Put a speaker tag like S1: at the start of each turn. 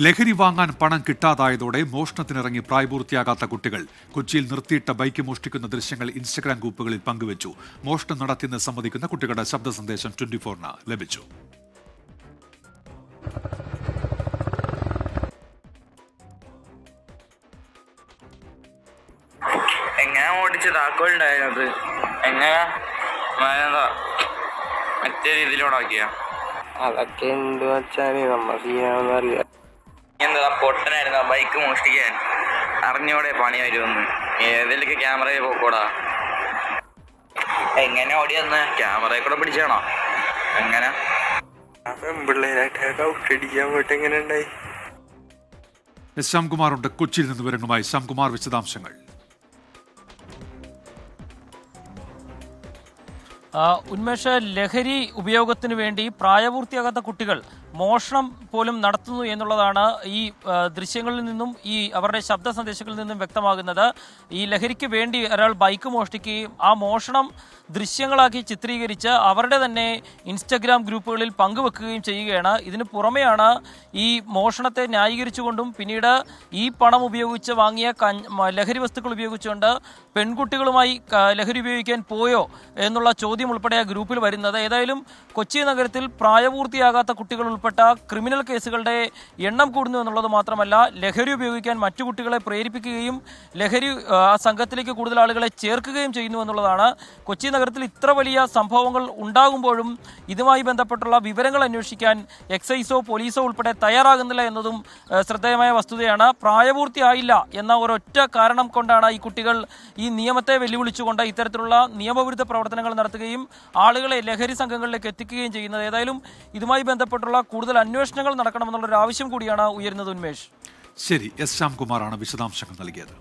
S1: ലഹരി വാങ്ങാൻ പണം കിട്ടാതായതോടെ മോഷണത്തിനിറങ്ങി പ്രായപൂർത്തിയാകാത്ത കുട്ടികൾ കൊച്ചിയിൽ നിർത്തിയിട്ട ബൈക്ക് മോഷ്ടിക്കുന്ന ദൃശ്യങ്ങൾ ഇൻസ്റ്റഗ്രാം ഗ്രൂപ്പുകളിൽ പങ്കുവച്ചു. മോഷണം നടത്തിയെന്ന് സമ്മതിക്കുന്ന കുട്ടികളുടെ ശബ്ദ സന്ദേശം 24-ന് ലഭിച്ചു.
S2: എങ്ങനെ ഓടിച്ച് താക്കോലുണ്ടായിരുന്നത് എങ്ങനെ മറ്റേ രീതിയിലോടാക്കിയ
S3: അതൊക്കെ എന്ത് വെച്ചാല് നമ്മൾ ചെയ്യാന്നറിയാം.
S2: എന്താ പൊട്ടനായിരുന്നു ആ ബൈക്ക് മോഷ്ടിക്കാൻ. അറിഞ്ഞോടെ പണി വരുമെന്ന് ഏതിലൊക്കെ ക്യാമറയിൽ പോക്കോടാ. എങ്ങനെ ഓടിയെന്ന് ക്യാമറയിൽ കൂടെ പിടിച്ചാണോ? എങ്ങനെ
S3: പെൺപിള്ളേരായിട്ട് ഔട്ടടിക്കാൻ പോയിട്ട് എങ്ങനെ ഉണ്ടായി?
S1: എസ് ശ്യാംകുമാറുണ്ട് കൊച്ചിയിൽ നിന്ന് വിവരങ്ങളുമായി. ശ്യാംകുമാർ, വിശദാംശങ്ങൾ.
S4: ഉന്മേഷ, ലഹരി ഉപയോഗത്തിന് വേണ്ടി പ്രായപൂർത്തിയാകാത്ത കുട്ടികൾ മോഷണം പോലും നടത്തുന്നു എന്നുള്ളതാണ് ഈ ദൃശ്യങ്ങളിൽ നിന്നും ഈ അവരുടെ ശബ്ദ സന്ദേശങ്ങളിൽ നിന്നും വ്യക്തമാകുന്നത്. ഈ ലഹരിക്ക് വേണ്ടി ഒരാൾ ബൈക്ക് മോഷ്ടിക്കുകയും ആ മോഷണം ദൃശ്യങ്ങളാക്കി ചിത്രീകരിച്ച് അവരുടെ തന്നെ ഇൻസ്റ്റഗ്രാം ഗ്രൂപ്പുകളിൽ പങ്കുവെക്കുകയും ചെയ്യുകയാണ്. ഇതിന് പുറമെയാണ് ഈ മോഷണത്തെ ന്യായീകരിച്ചുകൊണ്ടും പിന്നീട് ഈ പണം ഉപയോഗിച്ച് വാങ്ങിയ ലഹരി വസ്തുക്കൾ ഉപയോഗിച്ചുകൊണ്ട് പെൺകുട്ടികളുമായി ലഹരി ഉപയോഗിക്കാൻ പോയോ എന്നുള്ള ചോദ്യം ഉൾപ്പെടെ ആ ഗ്രൂപ്പിൽ വരുന്നത്. ഏതായാലും കൊച്ചി നഗരത്തിൽ പ്രായപൂർത്തിയാകാത്ത കുട്ടികൾ ഉൾപ്പെട്ട ക്രിമിനൽ കേസുകളുടെ എണ്ണം കൂടുന്നു എന്നുള്ളത് മാത്രമല്ല, ലഹരി ഉപയോഗിക്കാൻ മറ്റു കുട്ടികളെ പ്രേരിപ്പിക്കുകയും ലഹരി സംഘത്തിലേക്ക് കൂടുതൽ ആളുകളെ ചേർക്കുകയും ചെയ്യുന്നു എന്നുള്ളതാണ്. കൊച്ചി നഗരത്തിൽ ഇത്ര വലിയ സംഭവങ്ങൾ ഉണ്ടാകുമ്പോഴും ഇതുമായി ബന്ധപ്പെട്ടുള്ള വിവരങ്ങൾ അന്വേഷിക്കാൻ എക്സൈസോ പോലീസോ ഉൾപ്പെടെ തയ്യാറാകുന്നില്ല എന്നതും ശ്രദ്ധേയമായ വസ്തുതയാണ്. പ്രായപൂർത്തിയായില്ല എന്ന ഒരൊറ്റ കാരണം കൊണ്ടാണ് ഈ കുട്ടികൾ ഈ നിയമത്തെ വെല്ലുവിളിച്ചുകൊണ്ട് ഇത്തരത്തിലുള്ള നിയമവിരുദ്ധ പ്രവർത്തനങ്ങൾ നടത്തുകയും ആളുകളെ ലഹരി സംഘങ്ങളിലേക്ക് എത്തിക്കുകയും ചെയ്യുന്നത്. ഏതായാലും ഇതുമായി ബന്ധപ്പെട്ടുള്ള കൂടുതൽ അന്വേഷണങ്ങൾ നടക്കണമെന്നുള്ളൊരു ആവശ്യം കൂടിയാണ് ഉയരുന്നത്. ഉന്മേഷ്,
S1: ശരി. എസ് ശ്യാംകുമാറാണ് വിശദാംശങ്ങൾ നൽകിയത്.